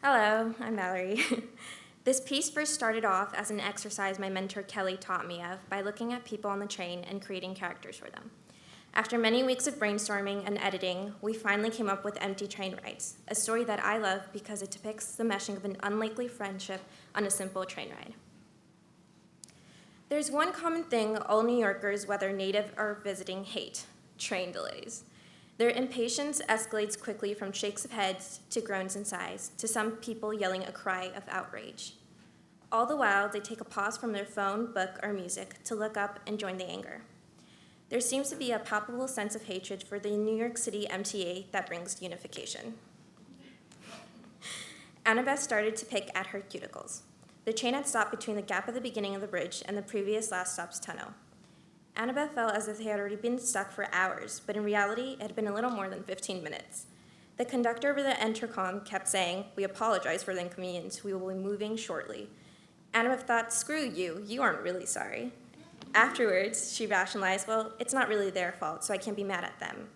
Hello, I'm Valerie. This piece first started off as an exercise my mentor Kelly taught me of by looking at people on the train and creating characters for them. After many weeks of brainstorming and editing, we finally came up with Empty Train Rides, a story that I love because it depicts the meshing of an unlikely friendship on a simple train ride. There's one common thing all New Yorkers, whether native or visiting, hate: train delays. Their impatience escalates quickly from shakes of heads to groans and sighs, to some people yelling a cry of outrage. All the while, they take a pause from their phone, book, or music to look up and join the anger. There seems to be a palpable sense of hatred for the New York City MTA that brings unification. Annabeth started to pick at her cuticles. The train had stopped between the gap at the beginning of the bridge and the previous last stop's tunnel. Annabeth felt as if they had already been stuck for hours, but in reality, it had been a little more than 15 minutes. The conductor over the intercom kept saying, "We apologize for the inconvenience. We will be moving shortly." Annabeth thought, "Screw you. You aren't really sorry." Afterwards, she rationalized, "Well, it's not really their fault, so I can't be mad at them."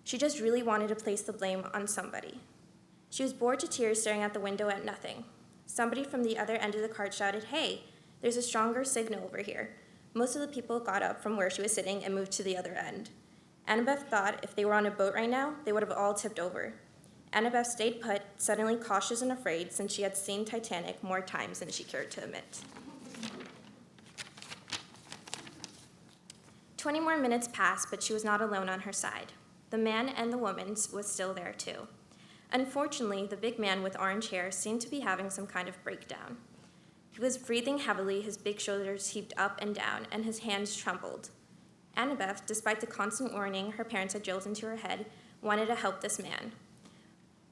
She just really wanted to place the blame on somebody. She was bored to tears staring out the window at nothing. Somebody from the other end of the cart shouted, "Hey, there's a stronger signal over here." Most of the people got up from where she was sitting and moved to the other end. Annabeth thought if they were on a boat right now, they would have all tipped over. Annabeth stayed put, suddenly cautious and afraid, since she had seen Titanic more times than she cared to admit. 20 more minutes passed, but she was not alone on her side. The man and the woman was still there too. Unfortunately, the big man with orange hair seemed to be having some kind of breakdown. He was breathing heavily, his big shoulders heaved up and down, and his hands trembled. Annabeth, despite the constant warning her parents had drilled into her head, wanted to help this man.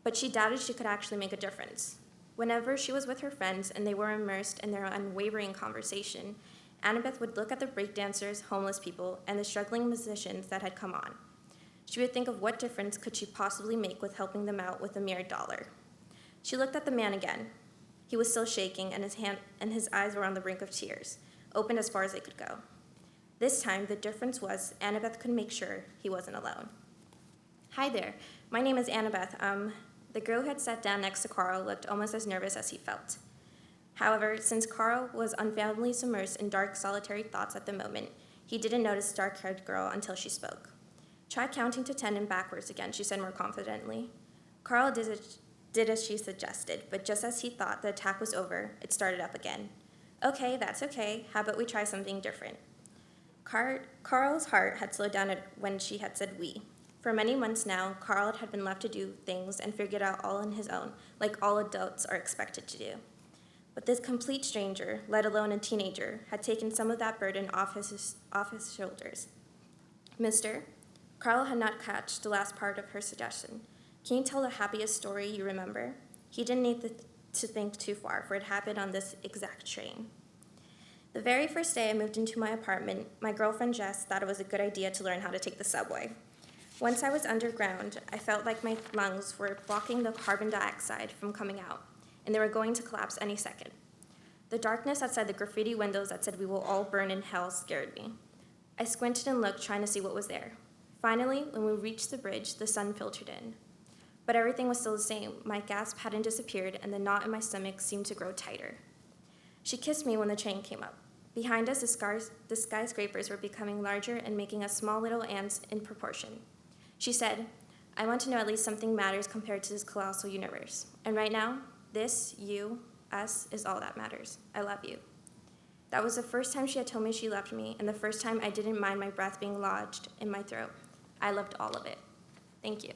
But she doubted she could actually make a difference. Whenever she was with her friends and they were immersed in their unwavering conversation, Annabeth would look at the breakdancers, homeless people, and the struggling musicians that had come on. She would think of what difference could she possibly make with helping them out with a mere $1. She looked at the man again. He was still shaking, and his eyes were on the brink of tears, opened as far as they could go. This time, the difference was Annabeth could make sure he wasn't alone. "Hi there, my name is Annabeth. The girl who had sat down next to Carl looked almost as nervous as he felt. However, since Carl was unfathomably submersed in dark, solitary thoughts at the moment, he didn't notice the dark-haired girl until she spoke. "Try counting to 10 and backwards again," she said more confidently. Carl did as she suggested, but just as he thought the attack was over, it started up again. "Okay, that's okay. How about we try something different?" Carl's heart had slowed down when she had said "we." For many months now, Carl had been left to do things and figure it out all on his own, like all adults are expected to do. But this complete stranger, let alone a teenager, had taken some of that burden off his shoulders. "Mister?" Carl had not catched the last part of her suggestion. "Can you tell the happiest story you remember?" He didn't need to think too far, for it happened on this exact train. "The very first day I moved into my apartment, my girlfriend Jess thought it was a good idea to learn how to take the subway. Once I was underground, I felt like my lungs were blocking the carbon dioxide from coming out, and they were going to collapse any second. The darkness outside the graffiti windows that said 'we will all burn in hell' scared me. I squinted and looked, trying to see what was there. Finally, when we reached the bridge, the sun filtered in. But everything was still the same. My gasp hadn't disappeared, and the knot in my stomach seemed to grow tighter. She kissed me when the train came up. Behind us, the skyscrapers were becoming larger and making us small little ants in proportion. She said, 'I want to know at least something matters compared to this colossal universe. And right now, this, you, us, is all that matters. I love you.' That was the first time she had told me she loved me, and the first time I didn't mind my breath being lodged in my throat. I loved all of it. Thank you."